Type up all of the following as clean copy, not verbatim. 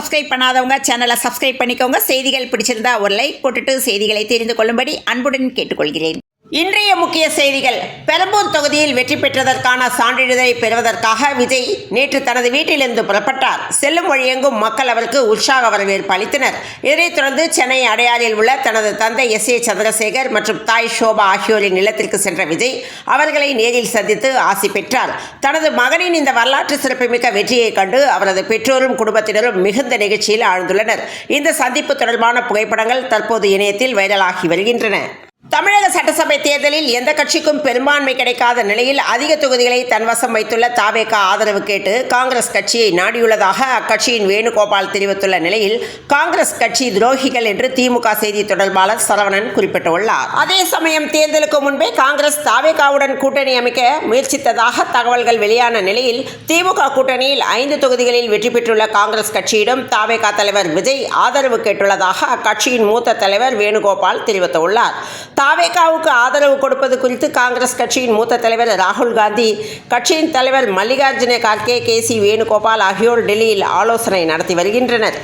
Subscribe பண்ணாதவங்க சேனலை subscribe பண்ணிக்கோங்க. செய்திகள் பிடிச்சிருந்தா ஒரு லைக் போட்டுட்டு செய்திகளை தெரிந்து கொள்ளும்படி அன்புடன் கேட்டுக்கொள்கிறேன். இன்றைய முக்கிய செய்திகள். பெரம்பூர் தொகுதியில் வெற்றி பெற்றதற்கான சான்றிதழை பெறுவதற்காக விஜய் நேற்று தனது வீட்டிலிருந்து புறப்பட்டார். செல்லும் வழியெங்கும் மக்கள் அவருக்கு உற்சாக வரவேற்பு அளித்தனர். இதனைத் தொடர்ந்து சென்னை அடையாறில் உள்ள தனது தந்தை SA சந்திரசேகர் மற்றும் தாய் ஷோபா ஆகியோரின் இல்லத்திற்கு சென்ற விஜய் அவர்களை நேரில் சந்தித்து ஆசி பெற்றார். தனது மகனின் இந்த வரலாற்று சிறப்புமிக்க வெற்றியை கண்டு அவரது பெற்றோரும் குடும்பத்தினரும் மிகுந்த நிகழ்ச்சியில் ஆழ்ந்துள்ளனர். இந்த சந்திப்பு தொடர்பான புகைப்படங்கள் தற்போது இணையத்தில் வைரலாகி வருகின்றன. தமிழக சட்டசபை தேர்தலில் எந்த கட்சிக்கும் பெரும்பான்மை கிடைக்காத நிலையில் அதிக தொகுதிகளை தன்வசம் வைத்துள்ள தாவேகா ஆதரவு கேட்டு காங்கிரஸ் கட்சியை நாடியுள்ளதாக அக்கட்சியின் வேணுகோபால் தெரிவித்துள்ள நிலையில் காங்கிரஸ் கட்சி துரோகிகள் என்று திமுக செய்தி தொடர்பாளர் சரவணன் குறிப்பிட்டுள்ளார். அதே சமயம் தேர்தலுக்கு முன்பே காங்கிரஸ் தாவேகாவுடன் கூட்டணி அமைக்க முயற்சித்ததாக தகவல்கள் வெளியான நிலையில் திமுக கூட்டணியில் 5 தொகுதிகளில் வெற்றி பெற்றுள்ள காங்கிரஸ் கட்சியிடம் தாவேகா தலைவர் விஜய் ஆதரவு கேட்டுள்ளதாக அக்கட்சியின் மூத்த தலைவர் வேணுகோபால் தெரிவித்துள்ளார். தாவேகாவுக்கு ஆதரவு கொடுப்பது குறித்து காங்கிரஸ் கட்சியின் மூத்த தலைவர் ராகுல் காந்தி, கட்சியின் தலைவர் மல்லிகார்ஜுன கார்கே, KC வேணுகோபால் ஆகியோர் டெல்லியில் ஆலோசனை நடத்தி வருகின்றனர்.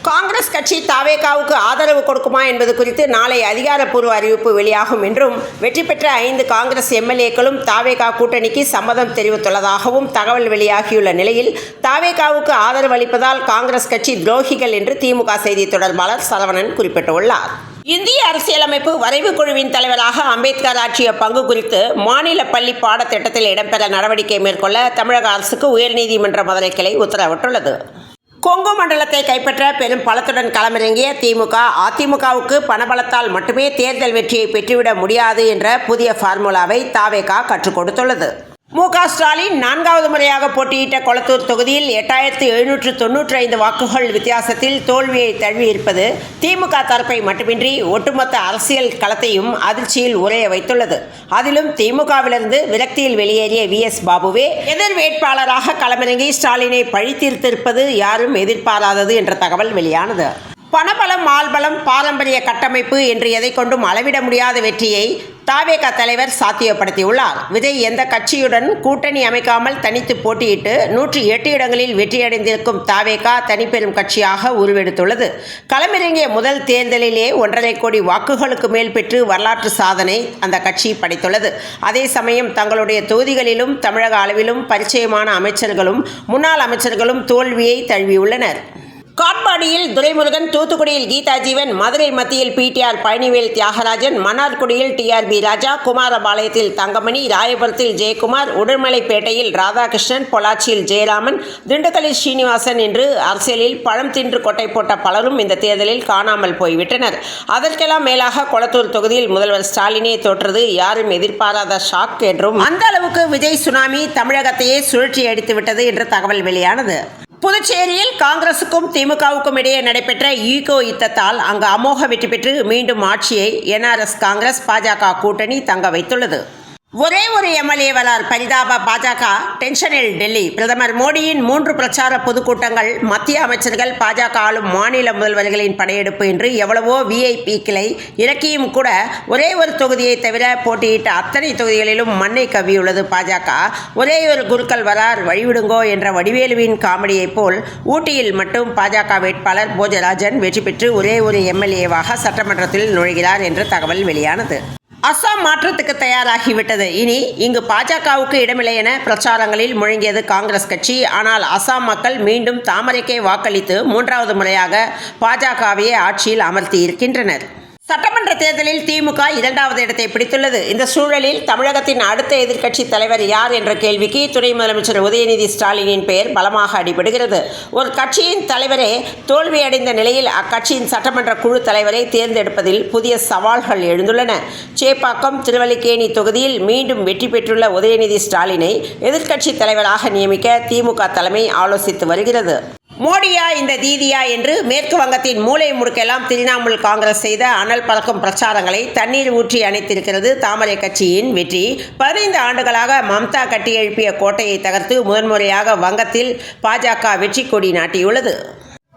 காங்கிரஸ் கட்சி தாவேகாவுக்கு ஆதரவு கொடுக்குமா என்பது குறித்து நாளை அதிகாரப்பூர்வ அறிவிப்பு வெளியாகும் என்றும், வெற்றி பெற்ற 5 காங்கிரஸ் MLAக்களும் தாவேகா கூட்டணிக்கு சம்மதம் தெரிவித்துள்ளதாகவும் தகவல் வெளியாகியுள்ள நிலையில் தாவேகாவுக்கு ஆதரவு அளிப்பதால் காங்கிரஸ் கட்சி துரோகிகள் என்று திமுக செய்தி தொடர்பாளர் சரவணன் குறிப்பிட்டுள்ளார். இந்திய அரசியலமைப்பு வரைவு குழுவின் தலைவராக அம்பேத்கர் ஆற்றிய பங்கு குறித்து மாநில பள்ளி பாடத்திட்டத்தில் இடம்பெற நடவடிக்கை மேற்கொள்ள தமிழக அரசுக்கு உயர்நீதிமன்ற மதுரை கிளை உத்தரவிட்டுள்ளது. கொங்கு மண்டலத்தை கைப்பற்ற பெரும் பலத்துடன் களமிறங்கிய திமுக, அதிமுகவுக்கு பணபலத்தால் மட்டுமே தேர்தல் வெற்றியை பெற்றுவிட முடியாது என்ற புதிய ஃபார்முலாவை தாவேகா கற்றுக் கொடுத்துள்ளது. மு.க. ஸ்டாலின் 4வது முறையாக போட்டியிட்ட கொளத்தூர் தொகுதியில் 8795 வாக்குகள் வித்தியாசத்தில் தோல்வியை தழுவியிருப்பது திமுக தரப்பை மட்டுமின்றி ஒட்டுமொத்த அரசியல் களத்தையும் அதிர்ச்சியில் உறைய வைத்துள்ளது. அதிலும் திமுகவிலிருந்து விரக்தியில் வெளியேறிய VS பாபுவே எதிர் வேட்பாளராக களமிறங்கி ஸ்டாலினை பழித்தீர்த்திருப்பது யாரும் எதிர்பாராதது என்ற தகவல் வெளியானது. பணபலம், ஆள்பலம், பாரம்பரிய கட்டமைப்பு என்று எதை கொண்டும் அளவிட முடியாத வெற்றியை தாவேகா தலைவர் சாத்தியப்படுத்தியுள்ளார். விஜய் எந்த கட்சியுடன் கூட்டணி அமைக்காமல் தனித்து போட்டியிட்டு 108 இடங்களில் வெற்றியடைந்திருக்கும் தாவேகா தனிப்பெரும் கட்சியாக உருவெடுத்துள்ளது. களமிறங்கிய முதல் தேர்தலிலே 1.5 கோடி வாக்குகளுக்கு மேல் பெற்று வரலாற்று சாதனை அந்த கட்சி படைத்துள்ளது. அதே சமயம் தங்களுடைய தொகுதிகளிலும் தமிழக அளவிலும் பரிச்சயமான அமைச்சர்களும் முன்னாள் அமைச்சர்களும் தோல்வியை தழுவியுள்ளனர். காட்பாடியில் துரைமுருகன், தூத்துக்குடியில் கீதா ஜீவன், மதுரை மத்தியில் PTR பழனிவேல் தியாகராஜன், மன்னார்குடியில் TRB ராஜா, குமாரபாளையத்தில் தங்கமணி, ராயபுரத்தில் ஜெயக்குமார், உடுமலைப்பேட்டையில் ராதாகிருஷ்ணன், பொள்ளாச்சியில் ஜெயராமன், திண்டுக்கல்லில் ஸ்ரீனிவாசன் என்று அரசியலில் பழம் தின்று கொட்டை போட்ட பலரும் இந்த தேர்தலில் காணாமல் போய்விட்டனர். அதற்கெல்லாம் மேலாக கொளத்தூர் தொகுதியில் முதல்வர் ஸ்டாலினே தோற்றது யாரும் எதிர்பாராத ஷாக் என்றும், அந்த அளவுக்கு விஜய் சுனாமி தமிழகத்தையே சுழற்சி அடித்துவிட்டது என்ற தகவல் வெளியானது. புதுச்சேரியில் காங்கிரசுக்கும் திமுகவுக்கும் இடையே நடைபெற்ற ஈகோ யுத்தத்தால் அங்கு அமோக வெற்றி பெற்று மீண்டும் ஆட்சியை NRS காங்கிரஸ் பாஜக கூட்டணி தங்க வைத்துள்ளது. ஒரே ஒரு MLA வரார் பரிதாப பாஜக டென்ஷனில் டெல்லி. பிரதமர் மோடியின் 3 பிரச்சார பொதுக்கூட்டங்கள், மத்திய அமைச்சர்கள், பாஜக ஆளும் மாநில முதல்வர்களின் படையெடுப்பு என்று எவ்வளவோ VIP-க்களை இறக்கியும் கூட ஒரே ஒரு தொகுதியை தவிர போட்டியிட்ட அத்தனை தொகுதிகளிலும் மண்ணை கவ்வியுள்ளது பாஜக. ஒரே ஒரு குருக்கள் வரார் வழிவிடுங்கோ என்ற வடிவேலுவின் காமெடியைப் போல் ஊட்டியில் மட்டும் பாஜக வேட்பாளர் போஜராஜன் வெற்றி பெற்று ஒரே ஒரு MLA-வாக சட்டமன்றத்தில் நுழைகிறார் என்ற தகவல் வெளியானது. அஸ்ஸாம் மாற்றத்துக்கு தயாராகிவிட்டது. இனி இங்கு பாஜகவுக்கு இடமில்லை என பிரச்சாரங்களில் முழங்கியது காங்கிரஸ் கட்சி. ஆனால் அஸ்ஸாம் மக்கள் மீண்டும் தாமரைக்கே வாக்களித்து 3வது முறையாக பாஜகவையே ஆட்சியில் அமர்த்தி இருக்கின்றனர். சட்டமன்ற தேர்தலில் திமுக 2வது இடத்தை பிடித்துள்ளது. இந்த சூழலில் தமிழகத்தின் அடுத்த எதிர்க்கட்சி தலைவர் யார் என்ற கேள்விக்கு துணை முதலமைச்சர் உதயநிதி ஸ்டாலினின் பெயர் பலமாக அடிபடுகிறது. ஒரு கட்சியின் தலைவரே தோல்வியடைந்த நிலையில் அக்கட்சியின் சட்டமன்ற குழு தலைவரை தேர்ந்தெடுப்பதில் புதிய சவால்கள் எழுந்துள்ளன. சேப்பாக்கம், திருவல்லிக்கேணி தொகுதியில் மீண்டும் வெற்றி பெற்றுள்ள உதயநிதி ஸ்டாலினை எதிர்க்கட்சி தலைவராக நியமிக்க திமுக தலைமை ஆலோசித்து வருகிறது. மோடியா இந்த தீதியா என்று மேற்கு வங்கத்தின் மூலை முடுக்கெல்லாம் திரிணாமுல் காங்கிரஸ் செய்த அனல் பறக்கும் பிரச்சாரங்களை தண்ணீர் ஊற்றி அணைத்திருக்கிறது தாமரை கட்சியின் வெற்றி. 15 ஆண்டுகளாக மம்தா கட்டியெழுப்பிய கோட்டையை தகர்த்து முதன்முறையாக வங்கத்தில் பாஜக வெற்றி கொடி நாட்டியுள்ளது.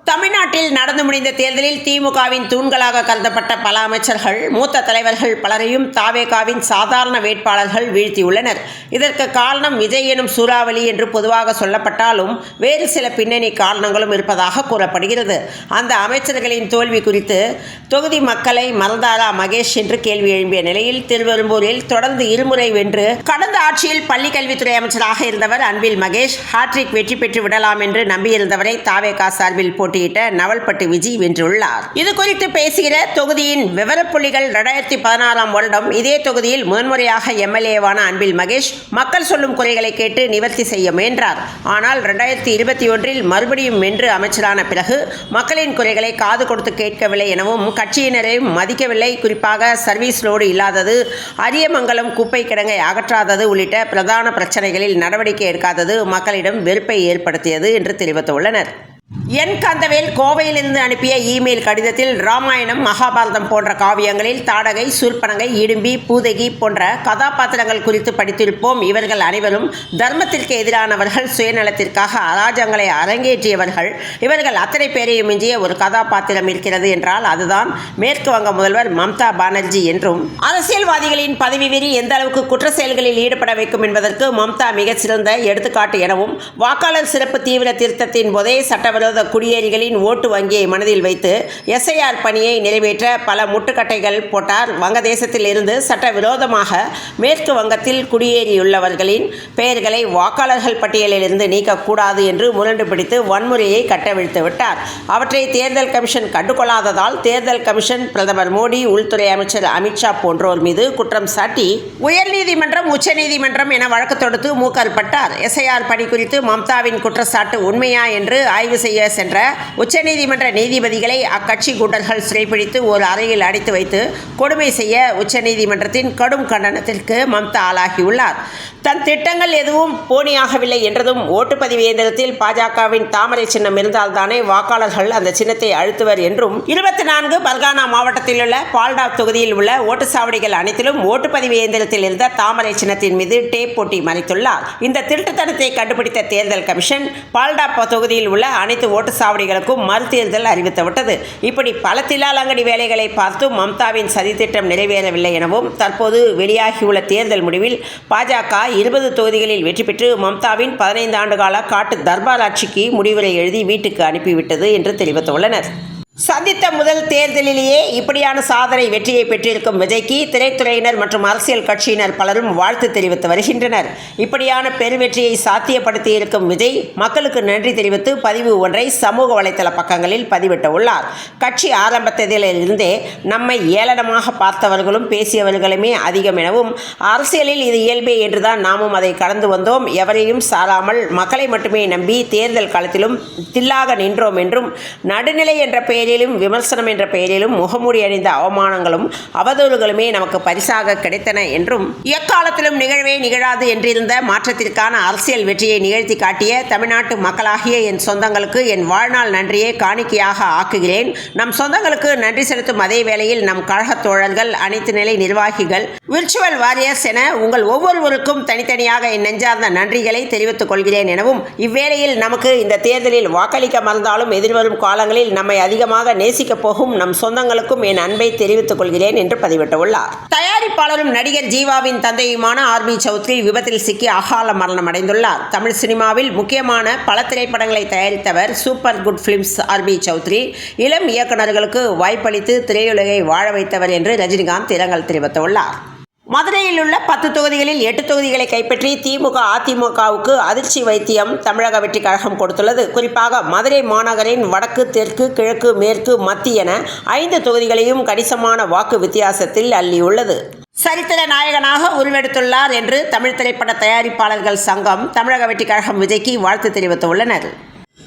தமிழ்நாட்டில் நடந்து முடிந்த தேர்தலில் திமுகவின் தூண்களாக கருதப்பட்ட பல அமைச்சர்கள், மூத்த தலைவர்கள் பலரையும் தாவேகாவின் சாதாரண வேட்பாளர்கள் வீழ்த்தியுள்ளனர். இதற்கு காரணம் விஜய் எனும் சூறாவளி என்று பொதுவாக சொல்லப்பட்டாலும் வேறு சில பின்னணி காரணங்களும் இருப்பதாக கூறப்படுகிறது. அந்த அமைச்சர்களின் தோல்வி குறித்து தொகுதி மக்களை மறந்தாரா மகேஷ் என்று கேள்வி எழும்பிய நிலையில் திருவெரும்பூரில் தொடர்ந்து இருமுறை வென்று கடந்த ஆட்சியில் பள்ளிக்கல்வித்துறை அமைச்சராக இருந்தவர் அன்பில் மகேஷ் ஹாட்ரிக் வெற்றி பெற்று விடலாம் என்று நம்பியிருந்தவரை தாவேகா சார்பில் போட்டியிட்ட நவல்பட்டு விஜி வென்றுள்ளார். இது குறித்து பேசுகிற தொகுதியின் விவரப்புள்ளிகள் 2016 வருடம் இதே தொகுதியில் முதன்முறையாக எம்எல்ஏவான அன்பில் மகேஷ் மக்கள் சொல்லும் குறைகளை கேட்டு நிவர்த்தி செய்ய முயன்றார். ஆனால் 2021 மறுபடியும் வென்று அமைச்சரான பிறகு மக்களின் குறைகளை காது கொடுத்து கேட்கவில்லை எனவும் கட்சியினரையும் மதிக்கவில்லை, குறிப்பாக சர்வீஸ் ரோடு இல்லாதது, அரியமங்கலம் குப்பை கிடங்கை அகற்றாதது உள்ளிட்ட பிரதான பிரச்சனைகளில் நடவடிக்கை எடுக்காதது மக்களிடம் வெறுப்பை ஏற்படுத்தியது என்று தெரிவித்துள்ளனர். என் கந்தவேல் கோவையிலிருந்து அனுப்பிய இமெயில் கடிதத்தில் ராமாயணம், மகாபாரதம் போன்ற காவியங்களில் தாடகை, சூர்பனகை, இடும்பி, பூதகி போன்ற கதாபாத்திரங்கள் குறித்து படித்திருப்போம். இவர்கள் அனைவரும் தர்மத்திற்கு எதிரானவர்கள், சுயநலத்திற்காக அராஜகங்களை அரங்கேற்றியவர்கள். இவர்கள் அத்தனை பேரையும் மிஞ்சிய ஒரு கதாபாத்திரம் இருக்கிறது என்றால் அதுதான் மேற்கு வங்க முதல்வர் மம்தா பானர்ஜி என்றும், அரசியல்வாதிகளின் பதவி வெறி எந்த அளவுக்கு குற்ற செயல்களில் ஈடுபட வைக்கும் என்பதற்கு மம்தா மிகச் சிறந்த எடுத்துக்காட்டு எனவும், வாக்காளர் சிறப்பு தீவிர திருத்தத்தின் போதே சட்டவிரோத குடியேறிகளின் ஓட்டு வங்கியை மனதில் வைத்து எஸ்ஐஆர் பணியை நிறைவேற்ற பல முட்டுக்கட்டைகள் போட்டார். வங்கதேசத்தில் இருந்து சட்டவிரோதமாக மேற்கு வங்கத்தில் குடியேறியுள்ளவர்களின் பெயர்களை வாக்காளர்கள் பட்டியலில் இருந்து நீக்கக்கூடாது என்று முரண்டு பிடித்து வன்முறையை கட்டவிழ்த்து விட்டார். அவற்றை தேர்தல் கமிஷன் கண்டுகொள்ளாததால் தேர்தல் கமிஷன் பிரதமர் மோடி, உள்துறை அமைச்சர் அமித்ஷா போன்றோர் மீது குற்றம் சாட்டி உயர்நீதிமன்றம், உச்சநீதிமன்றம் என வழக்கு தொடுத்து மூக்கற்பட்டார். எஸ்ஐஆர் பணி குறித்து மம்தாவின் குற்றச்சாட்டு உண்மையா என்று ஆய்வு செய்ய சென்ற உச்சநீதிமன்ற நீதிபதிகளை அக்கட்சி குண்டர்கள் சிறைப்பிடித்து ஒரு அறையில் அடைத்து வைத்து கொடுமை செய்ய உச்சநீதிமன்றத்தின் கடும் கண்டனத்திற்கு மம்தா ஆளாகியுள்ளார். தன் திட்டங்கள் எதுவும் போனியாகவில்லை என்றதும் ஓட்டுப்பதிவு இயந்திரத்தில் பாஜகவின் தாமரை சின்னம் இருந்தால்தானே வாக்காளர்கள் அந்த சின்னத்தை அழுத்துவர் என்றும், 24 பர்கானா மாவட்டத்தில் உள்ள பால்டா தொகுதியில் உள்ள ஓட்டுச்சாவடிகள் அனைத்திலும் ஓட்டுப்பதிவு இயந்திரத்தில் இருந்த தாமரை சின்னத்தின் மீது டேப் போட்டி மறைத்துள்ளார். இந்த திருட்டுத்தனத்தை கண்டுபிடித்த தேர்தல் கமிஷன் பால்டா தொகுதியில் உள்ள அனைத்து ஓட்டுச்சாவடிகளுக்கும் மறுதேர்தல் அறிவித்துவிட்டது. இப்படி பல தில்லாலங்கடி வேலைகளை பார்த்தும் மம்தாவின் சதித்திட்டம் நிறைவேறவில்லை எனவும், தற்போது வெளியாகியுள்ள தேர்தல் முடிவில் பாஜக 20 தொகுதிகளில் வெற்றி பெற்று மம்தாவின் 15 ஆண்டுகால காட்டு தர்பார் ஆட்சிக்கு முடிவுரை எழுதி வீட்டுக்கு அனுப்பிவிட்டது என்று தெரிவித்துள்ளனர். சந்தித்த முதல் தேர்தலிலேயே இப்படியான சாதனை வெற்றியை பெற்றிருக்கும் விஜய்க்கு திரைத்துறையினர் மற்றும் அரசியல் கட்சியினர் பலரும் வாழ்த்து தெரிவித்து வருகின்றனர். இப்படியான பெருவெற்றியை சாத்தியப்படுத்தி இருக்கும் விஜய் மக்களுக்கு நன்றி தெரிவித்து பதிவு ஒன்றை சமூக வலைதள பக்கங்களில் பதிவிட்டுள்ளார். கட்சி ஆரம்பித்ததிலிருந்தே நம்மை ஏளனமாக பார்த்தவர்களும் பேசியவர்களுமே அதிகம் எனவும், அரசியலில் இது இயல்பே என்றுதான் நாமும் அதை கடந்து வந்தோம், எவரையும் சாராமல் மக்களை மட்டுமே நம்பி தேர்தல் காலத்திலும் தில்லாக நின்றோம் என்றும், நடுநிலை என்ற பெயரிலும் விமர்சனம் என்ற பெயரிலும் முகமூடி அணிந்த அவமானங்களும் அவதூறுகளுமே நமக்கு பரிசாக கிடைத்தன என்றும், எக்காலத்திலும் நிகழவே நிகழாது என்றிருந்த மாற்றத்திற்கான அரசியல் வெற்றியை நிகழ்த்தி காட்டிய தமிழ்நாட்டு மக்களாகிய என் சொந்தங்களுக்கு என் வாழ்நாள் நன்றியை காணிக்கையாக ஆக்குகிறேன். நம் சொந்தங்களுக்கு நன்றி செலுத்தும் அதே வேளையில் நம் கழக தோழர்கள், அனைத்து நிலை நிர்வாகிகள், விர்ச்சுவல் வாரியர்ஸ் என உங்கள் ஒவ்வொருவருக்கும் தனித்தனியாக என் நெஞ்சார்ந்த நன்றிகளை தெரிவித்துக் கொள்கிறேன் எனவும், இவ்வேளையில் நமக்கு இந்த தேர்தலில் வாக்களிக்க மறந்தாலும் எதிர்வரும் காலங்களில் நம்மை அதிகமாக நேசிக்க போகும் நம் சொந்தங்களுக்கும் என் அன்பை தெரிவித்துக் கொள்கிறேன் என்று பதிவிட்டுள்ளார். தயாரிப்பாளரும் நடிகர் ஜீவாவின் தந்தையுமான ஆர்பி சௌத்ரி விபத்தில் சிக்கி அகால மரணம் அடைந்துள்ளார். தமிழ் சினிமாவில் முக்கியமான பல திரைப்படங்களை தயாரித்தவர் super good films RB Choudhary இளம் இயக்குநர்களுக்கு வாய்ப்பளித்து திரையுலகை வாழ வைத்தவர் என்று ரஜினிகாந்த் இரங்கல் தெரிவித்துள்ளார். மதுரையில் உள்ள 10 தொகுதிகளில் 8 தொகுதிகளை கைப்பற்றி திமுக, அதிமுகவுக்கு அதிர்ச்சி வைத்தியம் தமிழக வெற்றி கழகம் கொடுத்துள்ளது. குறிப்பாக மதுரை மாநகரின் வடக்கு, தெற்கு, கிழக்கு, மேற்கு, மத்திய என 5 தொகுதிகளையும் கணிசமான வாக்கு வித்தியாசத்தில் அள்ளியுள்ளது. சரித்திர நாயகனாக உருவெடுத்துள்ளார் என்று தமிழ் திரைப்பட தயாரிப்பாளர்கள் சங்கம் தமிழக வெற்றி கழகம் விஜய்க்கு வாழ்த்து தெரிவித்துள்ளனர்.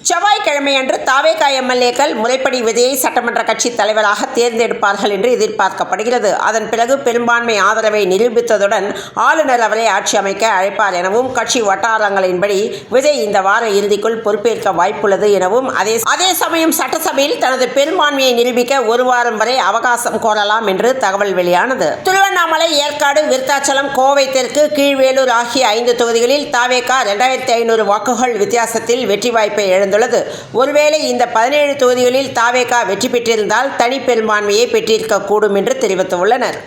செவ்வாய்க்கிழமை அன்று தாவேகா எம்எல்ஏக்கள் முறைப்படி விஜயை சட்டமன்ற கட்சி தலைவராக தேர்ந்தெடுப்பார்கள் என்று எதிர்பார்க்கப்படுகிறது. அதன் பிறகு பெரும்பான்மை ஆதரவை நிரூபித்ததுடன் ஆளுநர் அவரை ஆட்சி அமைக்க அழைப்பார் எனவும், கட்சி வட்டாரங்களின்படி விஜய் இந்த வார இறுதிக்குள் பொறுப்பேற்க வாய்ப்புள்ளது எனவும், அதே சமயம் சட்டசபையில் தனது பெரும்பான்மையை நிரூபிக்க 1 வாரம் வரை அவகாசம் கோரலாம் என்று தகவல் வெளியானது. திருவண்ணாமலை, ஏற்காடு, விருத்தாச்சலம், கோவை தெற்கு, கீழ்வேலூர் ஆகிய 5 தொகுதிகளில் தாவேகா 2500 வாக்குகள் வித்தியாசத்தில் வெற்றி வாய்ப்பை இழந்தது. எழுந்துள்ளது. ஒருவேளை இந்த 17 தொகுதிகளில் தாவேகா வெற்றி பெற்றிருந்தால் தனி பெரும்பான்மையை பெற்றிருக்கக்கூடும் என்று தெரிவித்துள்ளனர்.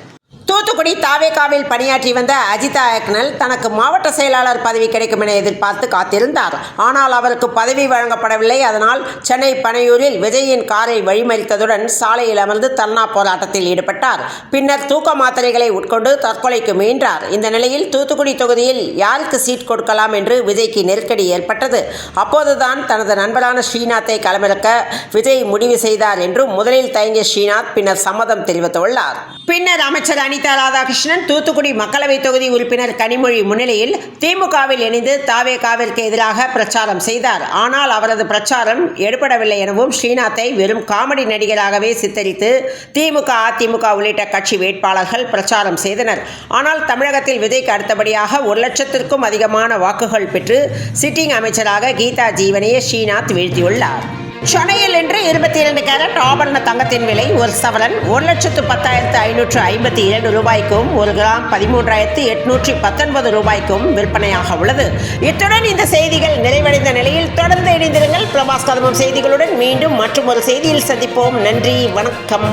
தூத்துக்குடி தாவேகாவில் பணியாற்றி வந்த அஜிதா அக்னல் தனக்கு மாவட்ட செயலாளர் பதவி கிடைக்கும் என எதிர்பார்த்து காத்திருந்தார். ஆனால் அவருக்கு பதவி வழங்கப்படவில்லை. அதனால் சென்னை பனையூரில் விஜயின் காரை வழிமறித்ததுடன் சாலையில் அமர்ந்து தர்ணா போராட்டத்தில் ஈடுபட்டார். பின்னர் தூக்க மாத்திரைகளை உட்கொண்டு தற்கொலைக்கு முயன்றார். இந்த நிலையில் தூத்துக்குடி தொகுதியில் யாருக்கு சீட் கொடுக்கலாம் என்று விஜய்க்கு நெருக்கடி ஏற்பட்டது. அப்போதுதான் தனது நண்பரான ஸ்ரீநாத்தை களமிறக்க விஜய் முடிவு செய்தார் என்றும் முதலில் தயங்கிய ஸ்ரீநாத் பின்னர் சம்மதம் தெரிவித்துள்ளார். பின்னர் அமைச்சர் அனிதா ராதாகிருஷ்ணன், தூத்துக்குடி மக்களவை தொகுதி உறுப்பினர் கனிமொழி முன்னிலையில் திமுகவில் இணைந்து தாவேகாவிற்கு எதிராக பிரச்சாரம் செய்தார். ஆனால் அவரது பிரச்சாரம் எடுபடவில்லை எனவும் ஸ்ரீநாத்தை வெறும் காமெடி நடிகராகவே சித்தரித்து திமுக, அதிமுக உள்ளிட்ட கட்சி வேட்பாளர்கள் பிரச்சாரம் செய்தனர். ஆனால் தமிழகத்தில் விஜய்க்கு அடுத்தபடியாக 1 லட்சத்திற்கும் அதிகமான வாக்குகள் பெற்று சிட்டிங் அமைச்சராக கீதா ஜீவனையை ஸ்ரீநாத் வீழ்த்தியுள்ளார். சென்னையில் இன்று 22 கேரட் ஆபரண தங்கத்தின் விலை ஒரு சவரன் 1,10,552 ரூபாய்க்கும் 1 கிராம் 13,819 ரூபாய்க்கும் விற்பனையாக உள்ளது. இத்துடன் இந்த செய்திகள் நிறைவடைந்த நிலையில் தொடர்ந்து இணைந்திருங்கள். பிரபாஸ் கதம்பம் செய்திகளுடன் மீண்டும் மற்றும் ஒரு செய்தியில் சந்திப்போம். நன்றி, வணக்கம்.